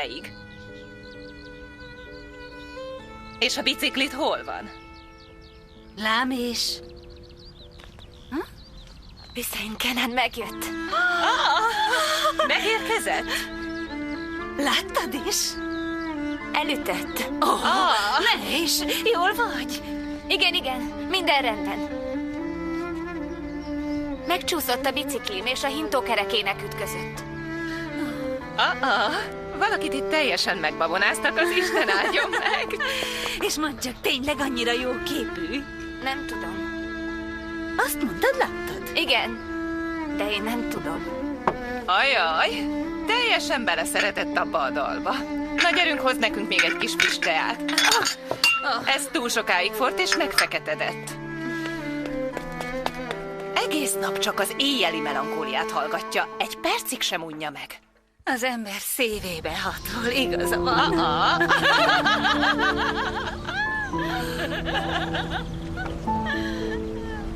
ideig. És a biciklit hol van? Lám is. Hüszein Kenan megjött. Megérkezett? Láttad is? Elütött. Ne is, jól vagy? Igen, minden rendben. Megcsúszott a biciklim, és a hintókerekének ütközött. Valakit itt teljesen megbabonáztak, az Isten áldjon meg. És mondd csak, tényleg annyira jó képű? Nem tudom. Azt mondtad, láttad? Igen, de én nem tudom. Ajaj, teljesen beleszeretett abba a dalba. Na gyerünk, hozz nekünk még egy kis friss teát. Ez túl sokáig forrt és megfeketedett. Egész nap csak az éjjeli melankóliát hallgatja, egy percig sem unja meg. Az ember szívébe hatol, igaza van.